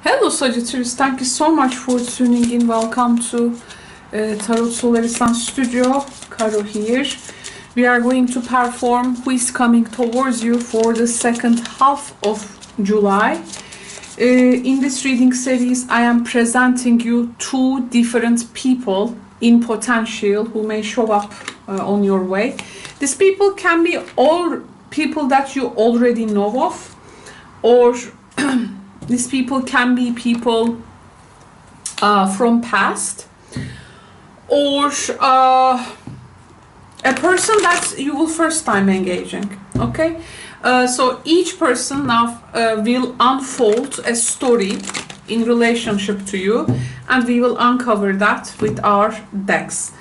Hello Sagittarius, thank you so much for tuning in. Welcome to Tarot Solaristan Studio. Caro here. We are going to perform Who is Coming Towards You for the second half of July. In this reading series, I am presenting you two different people in potential who may show up on your way. These people can be all people that you already know of, or these people can be people from past, or a person that you will first time engaging. Okay, so each person now will unfold a story in relationship to you, and we will uncover that with our decks.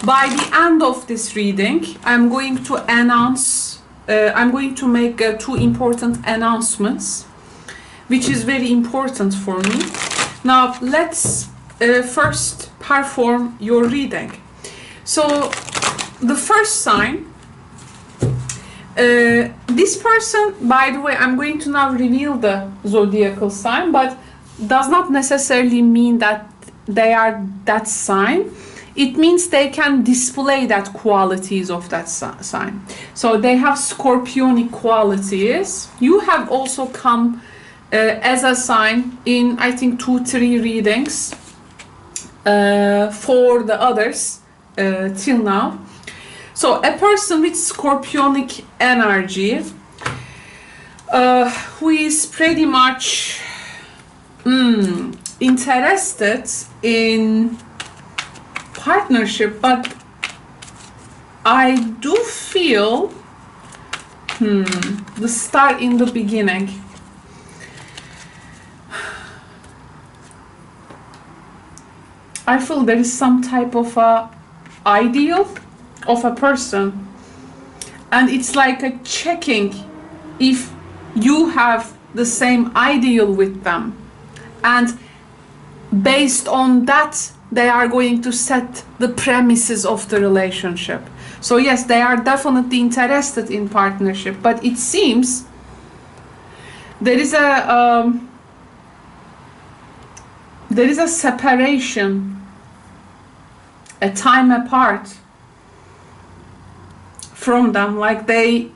By the end of this reading, I'm going to announce, I'm going to make two important announcements, which is very important for me. Now let's first perform your reading. So the first sign, this person, by the way, I'm going to now reveal the zodiacal sign, but does not necessarily mean that they are that sign. It means they can display that qualities of that sign. So they have scorpionic qualities. You have also come as a sign in, I think, 2-3 readings for the others till now. So a person with scorpionic energy who is pretty much interested in partnership, but I do feel the star in the beginning. I feel there is some type of a ideal of a person, and it's like a checking if you have the same ideal with them, and based on that they are going to set the premises of the relationship. So yes, they are definitely interested in partnership, but it seems there is a separation, a time apart from them, like they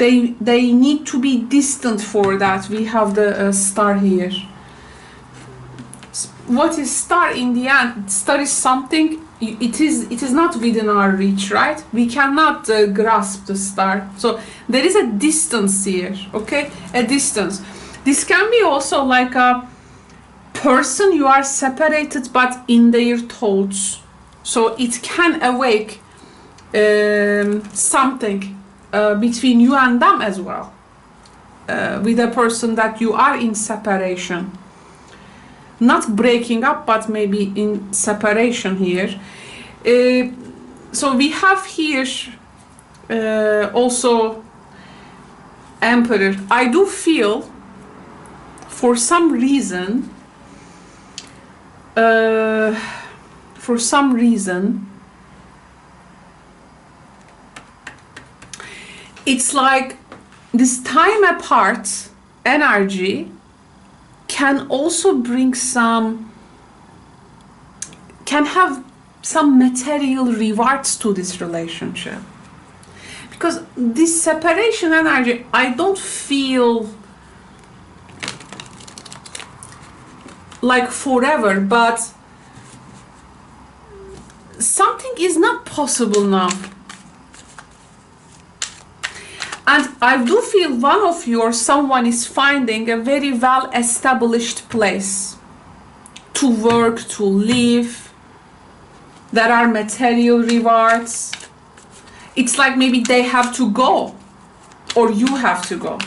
need to be distant for that. We have the star here. What is star in the end? Star is something, it is not within our reach, right? We cannot grasp the star. So there is a distance here, okay? A distance. This can be also like a person you are separated but in their thoughts. So it can awake something between you and them as well, with a person that you are in separation. Not breaking up, but maybe in separation here. So we have here also Emperor. I do feel for some reason it's like this time apart energy can also bring can have some material rewards to this relationship, because this separation energy, I don't feel like forever, but something is not possible now. And I do feel one of you or someone is finding a very well established place to work, to live. There are material rewards. It's like maybe they have to go, or you have to go.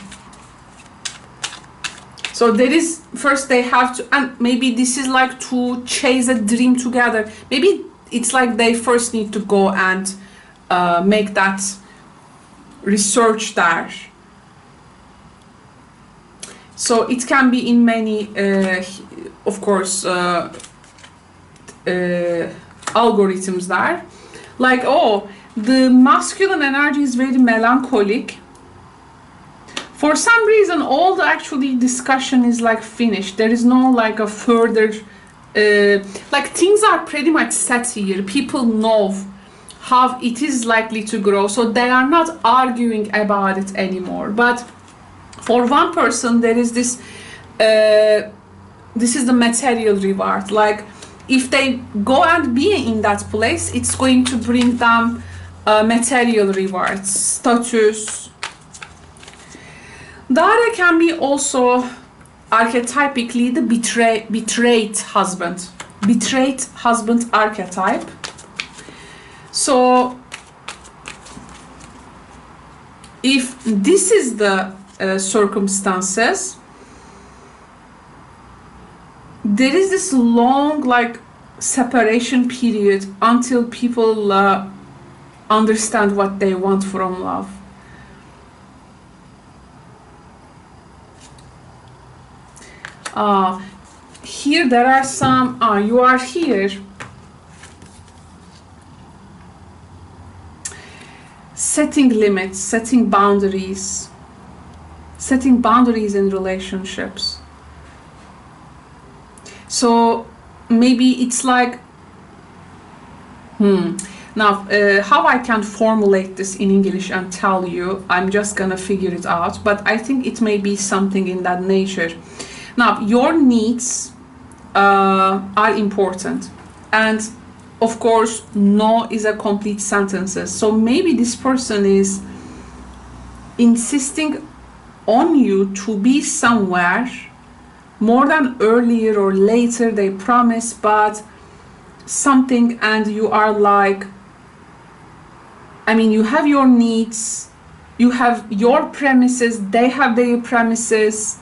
So there is, first they have to, and maybe this is like to chase a dream together. Maybe it's like they first need to go and make that research there. So it can be in many, of course, algorithms there. Like, oh, the masculine energy is very melancholic. For some reason, all the actually discussion is like finished. There is no like a further, like things are pretty much set here. People know how it is likely to grow, so they are not arguing about it anymore. But for one person, there is this, this is the material reward. Like if they go and be in that place, it's going to bring them material rewards, status. The other can be also archetypically the betrayed husband. Betrayed husband archetype. So if this is the circumstances, there is this long like separation period until people understand what they want from love. Here there are some, you are here. Setting limits, setting boundaries in relationships. So maybe it's like, now how I can formulate this in English and tell you, I'm just gonna figure it out, but I think it may be something in that nature. Now, your needs are important, and of course, no is a complete sentence. So maybe this person is insisting on you to be somewhere more than earlier or later they promise, but something, and you are like, I mean, you have your needs, you have your premises, they have their premises.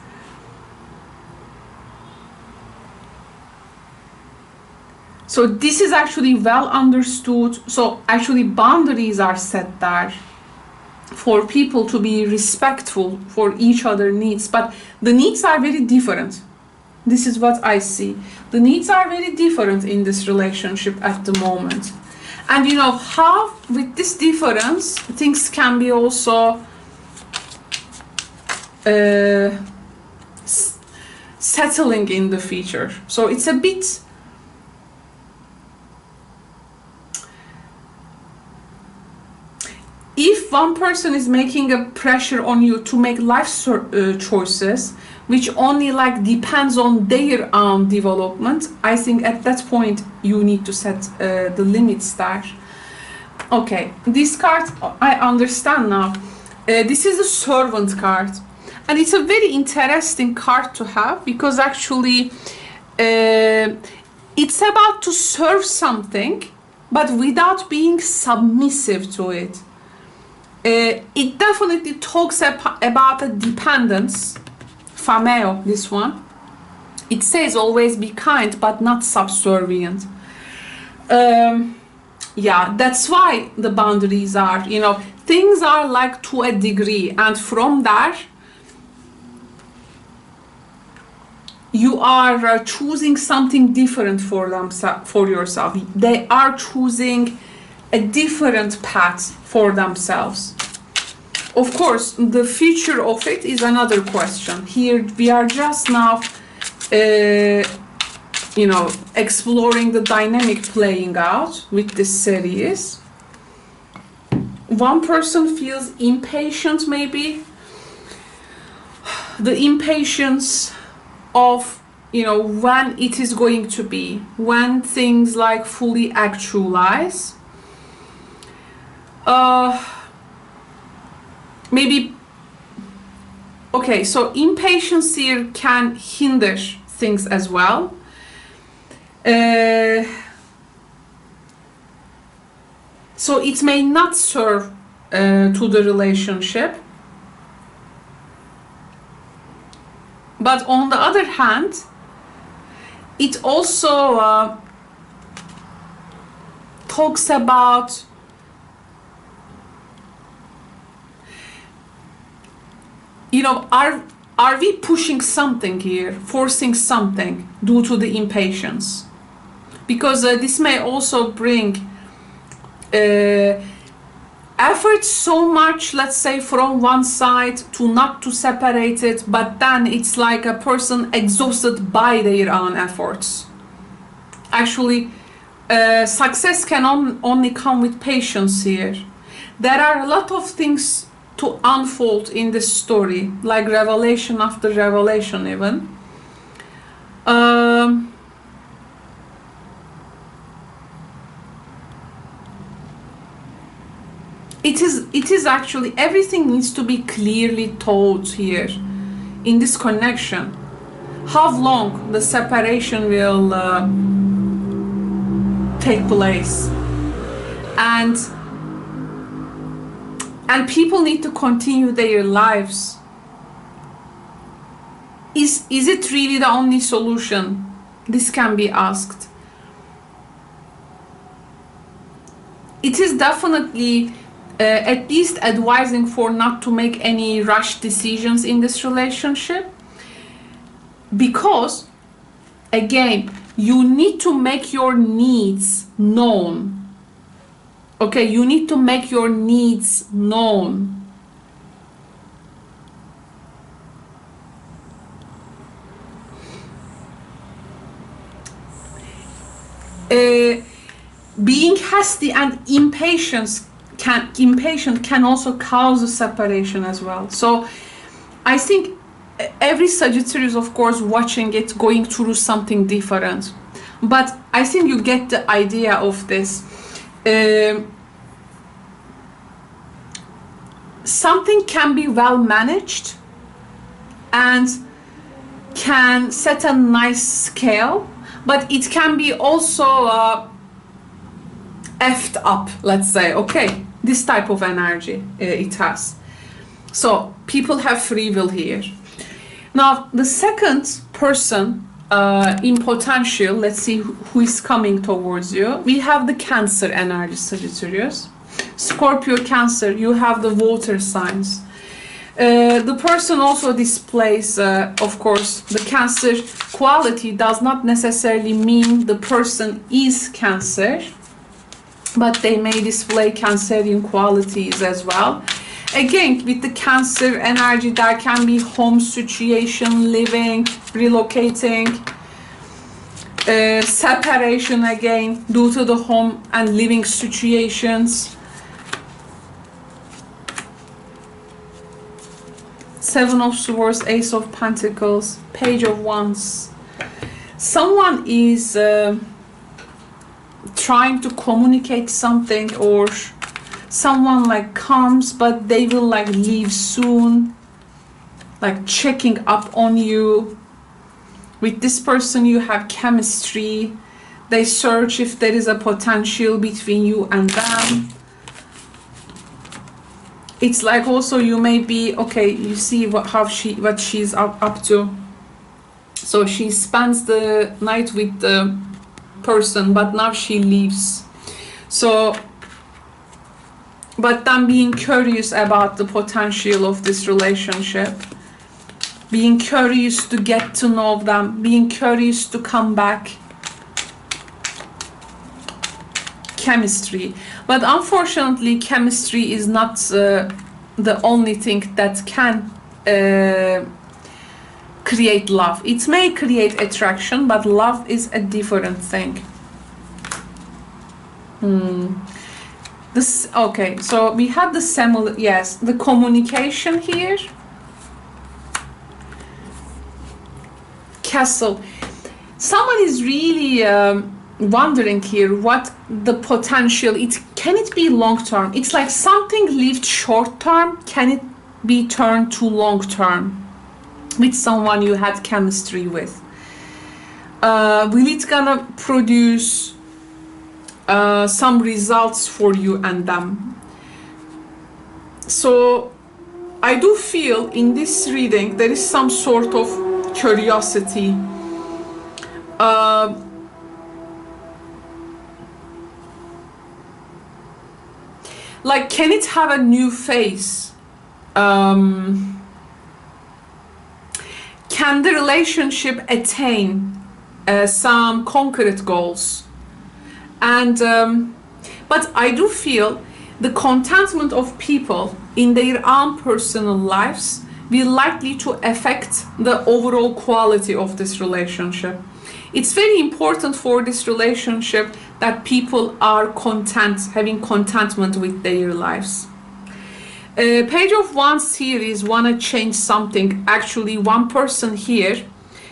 So this is actually well understood. So actually boundaries are set there for people to be respectful for each other's needs, but the needs are very different. This is what I see. The needs are very different in this relationship at the moment. And you know how with this difference things can be also settling in the future. So it's a bit if one person is making a pressure on you to make life choices which only like depends on their own development, I think at that point you need to set the limits there. Okay, this card I understand now. This is a servant card, and it's a very interesting card to have because actually it's about to serve something but without being submissive to it. It definitely talks about a dependence, fameo, this one. It says always be kind but not subservient. Yeah, that's why the boundaries are, you know, things are like to a degree, and from there you are choosing something different for yourself. They are choosing a different path for themselves. Of course, the future of it is another question. Here we are just now, you know, exploring the dynamic playing out with this series. One person feels impatient, maybe. The impatience of, you know, when it is going to be, when things like fully actualize. Maybe, okay, so impatience here can hinder things as well. So it may not serve to the relationship. But on the other hand, it also talks about, you know, are we pushing something here, forcing something due to the impatience? Because this may also bring effort so much, let's say, from one side to not to separate it, but then it's like a person exhausted by their own efforts. Actually, success can only come with patience here. There are a lot of things to unfold in this story, like revelation after revelation even. It is actually, everything needs to be clearly told here in this connection. How long the separation will take place, and people need to continue their lives. Is it really the only solution? This can be asked. It is definitely at least advising for not to make any rash decisions in this relationship, because again, you need to make your needs known. Okay, you need to make your needs known. Being hasty and impatient can also cause a separation as well. So I think every Sagittarius, of course, watching it, going through something different, but I think you get the idea of this. Something can be well managed and can set a nice scale, but it can be also effed up, let's say. Okay, this type of energy it has. So people have free will here. Now the second person in potential, let's see who is coming towards you. We have the Cancer energy, Sagittarius. Scorpio, Cancer, you have the water signs. The person also displays, of course, the Cancer quality does not necessarily mean the person is Cancer, but they may display Cancerian qualities as well. Again, with the Cancer energy, there can be home situation, living, relocating, separation again due to the home and living situations. Seven of Swords, Ace of Pentacles, Page of Wands. Someone is trying to communicate something, or someone like comes, but they will like leave soon, like checking up on you. With this person you have chemistry. They search if there is a potential between you and them. It's like also you may be, okay, you see what she's up to. So she spends the night with the person, but now she leaves. So, but then being curious about the potential of this relationship, being curious to get to know them, being curious to come back. Chemistry. But unfortunately, chemistry is not the only thing that can create love. It may create attraction, but love is a different thing. This, okay, so we have the similar, yes, the communication here. Castle. Someone is really wondering here what the potential, can it be long term? It's like something lived short term, can it be turned to long term with someone you had chemistry with? Will it gonna produce some results for you and them? So I do feel in this reading there is some sort of curiosity. Like, can it have a new face? Can the relationship attain some concrete goals? And but I do feel the contentment of people in their own personal lives will likely to affect the overall quality of this relationship. It's very important for this relationship that people are content, having contentment with their lives. Page of Wands here is want to change something. Actually, one person here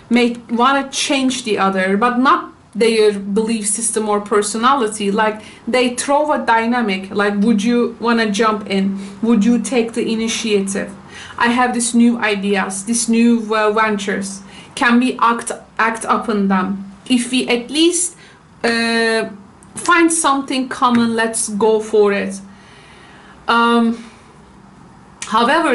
may want to change the other, but not their belief system or personality. Like they throw a dynamic, like would you want to jump in? Would you take the initiative? I have this new ideas, this new ventures. Can we act upon them? If we at least find something common, let's go for it. However,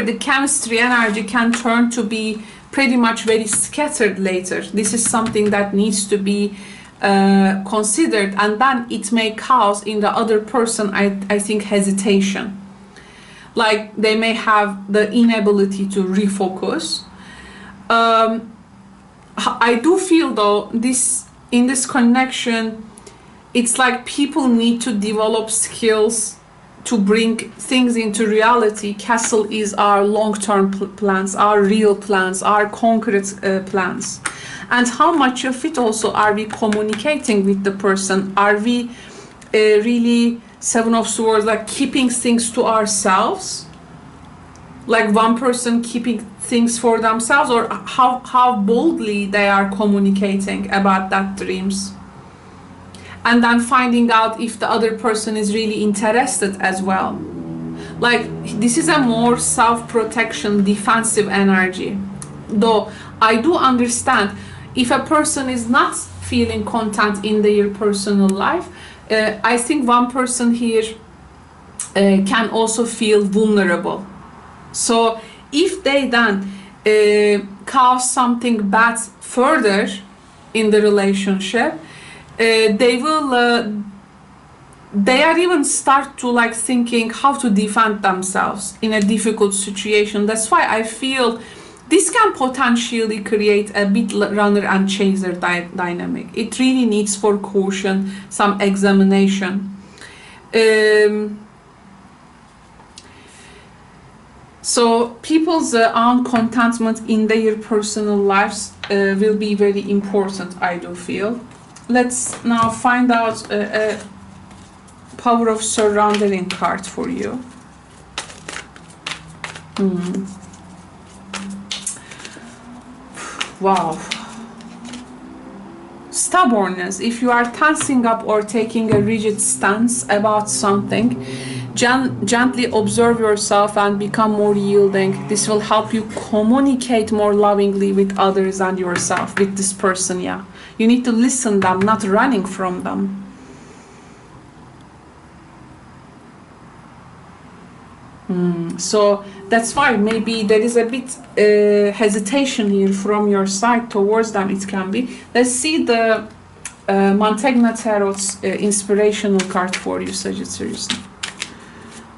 the chemistry energy can turn to be pretty much very scattered later. This is something that needs to be considered, and then it may cause in the other person, I think, hesitation. Like they may have the inability to refocus. I do feel though in this connection, it's like people need to develop skills to bring things into reality. Castle is our long-term plans, our real plans, our concrete plans. And how much of it also are we communicating with the person? Are we really, Seven of Swords, like keeping things to ourselves? Like one person keeping things for themselves, or how boldly they are communicating about that dreams? And then finding out if the other person is really interested as well. Like this is a more self-protection, defensive energy. Though I do understand if a person is not feeling content in their personal life, I think one person here can also feel vulnerable. So if they then cause something bad further in the relationship, they are even start to like thinking how to defend themselves in a difficult situation. That's why I feel this can potentially create a bit runner and chaser dynamic. It really needs for caution, some examination. So people's own contentment in their personal lives will be very important, I do feel. Let's now find out a power of surrendering card for you. Wow. Stubbornness. If you are tensing up or taking a rigid stance about something, gently observe yourself and become more yielding. This will help you communicate more lovingly with others and yourself, with this person, yeah. You need to listen them, not running from them. So that's why maybe there is a bit hesitation here from your side towards them. It can be. Let's see the Mantegna Tarot's inspirational card for you, Sagittarius.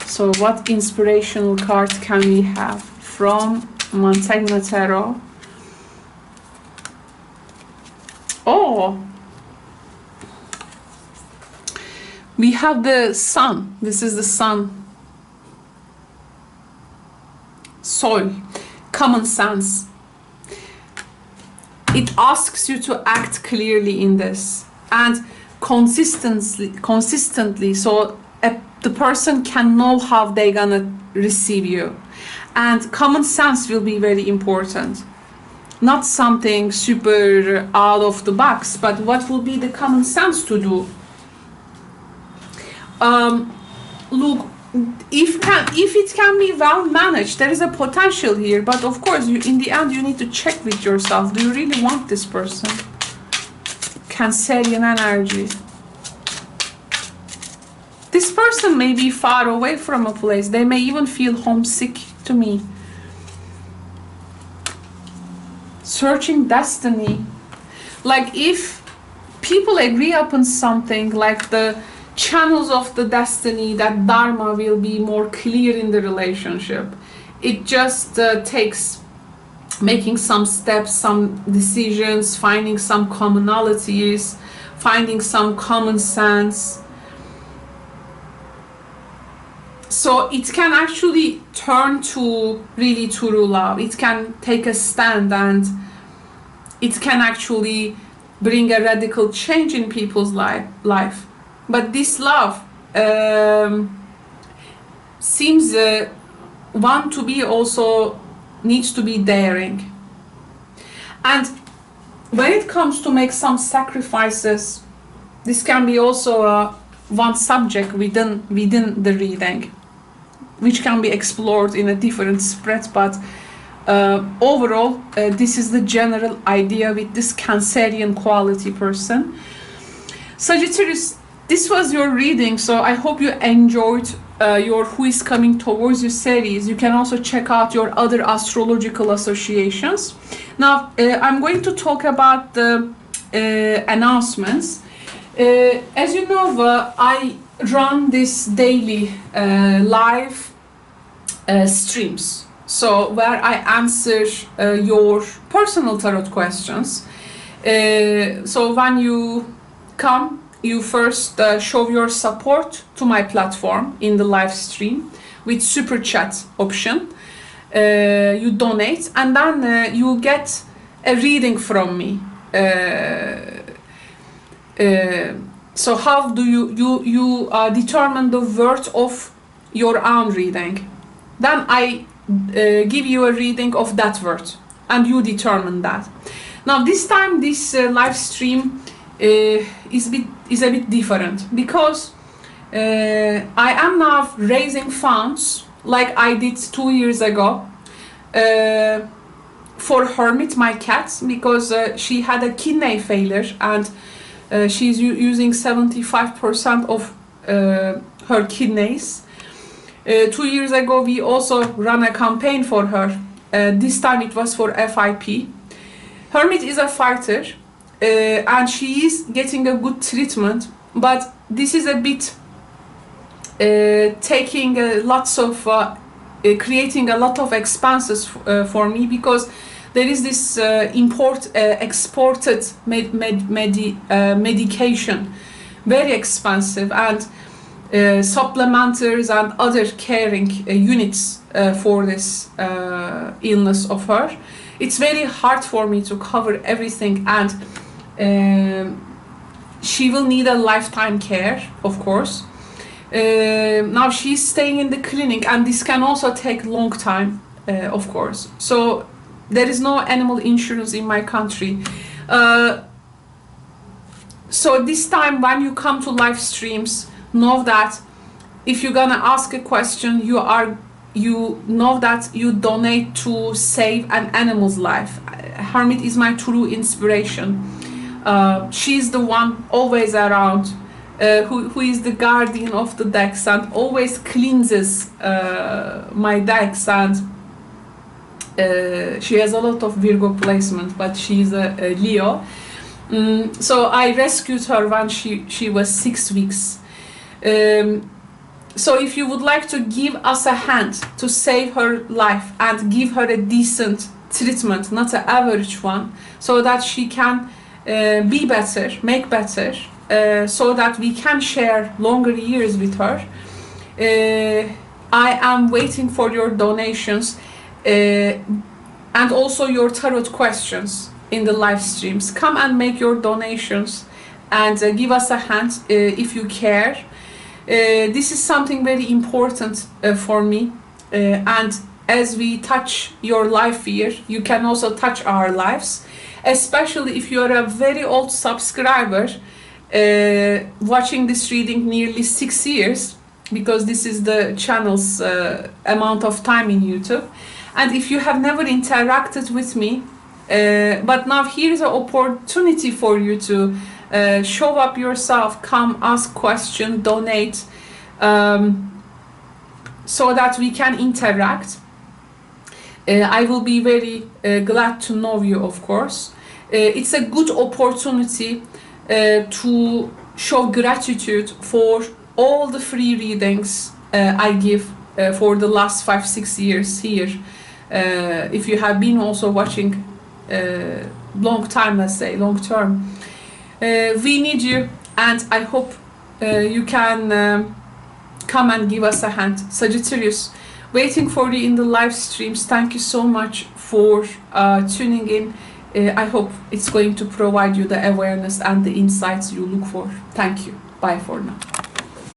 So what inspirational card can we have from Mantegna Tarot? Oh, we have the Sun. This is the Sun. Soul, common sense. It asks you to act clearly in this and consistently, so the person can know how they're gonna receive you. And common sense will be very important. Not something super out of the box, but what will be the common sense to do? Look, if it can be well managed, there is a potential here, but of course in the end you need to check with yourself. Do you really want this person? Cancerian energy. This person may be far away from a place. They may even feel homesick to me. Searching destiny. Like if people agree upon something, like the channels of the destiny, that dharma will be more clear in the relationship. It just takes making some steps, some decisions, finding some commonalities, finding some common sense. So it can actually turn to really true love. It can take a stand, and it can actually bring a radical change in people's life. But this love seems one to be also needs to be daring. And when it comes to make some sacrifices, this can be also one subject within the reading, which can be explored in a different spread. But overall, this is the general idea with this Cancerian quality person. Sagittarius, this was your reading, so I hope you enjoyed your Who is Coming Towards You series. You can also check out your other astrological associations. Now, I'm going to talk about the announcements. As you know, I run this daily live streams, so where I answer your personal tarot questions. So when you come, you first show your support to my platform in the live stream with super chat option. You donate, and then you get a reading from me. So how do you determine the worth of your own reading? Then I give you a reading of that worth, and you determine that. Now this time this live stream is a bit different, because I am now raising funds like I did 2 years ago for Hermit, my cat, because she had a kidney failure, and she's using 75% of her kidneys. 2 years ago we also ran a campaign for her. This time it was for FIP. Hermit is a fighter, and she is getting a good treatment, but this is a bit taking lots of creating a lot of expenses for me, because there is this exported medication, very expensive, and supplementers and other caring units for this illness of her. It's very hard for me to cover everything, and she will need a lifetime care, of course. Now she's staying in the clinic, and this can also take long time, of course. So there is no animal insurance in my country. So this time when you come to live streams, know that if you're gonna ask a question, you know that you donate to save an animal's life. Hermit is my true inspiration. She's the one always around, who is the guardian of the decks and always cleanses my decks, and she has a lot of Virgo placement, but she's a Leo. So I rescued her when she was 6 weeks. So if you would like to give us a hand to save her life and give her a decent treatment, not an average one, so that she can be better, make better, so that we can share longer years with her, I am waiting for your donations and also your tarot questions in the live streams. Come and make your donations and give us a hand if you care. This is something very important for me, and as we touch your life here, you can also touch our lives, especially if you are a very old subscriber watching this reading nearly 6 years, because this is the channel's amount of time in YouTube. And if you have never interacted with me, but now here's an opportunity for you to show up yourself, come ask question, donate, so that we can interact. I will be very glad to know you, of course. It's a good opportunity to show gratitude for all the free readings I give for the last 5-6 years here. If you have been also watching long time, let's say long term, we need you, and I hope you can come and give us a hand. Sagittarius, waiting for you in the live streams. Thank you so much for tuning in. I hope it's going to provide you the awareness and the insights you look for. Thank you. Bye for now.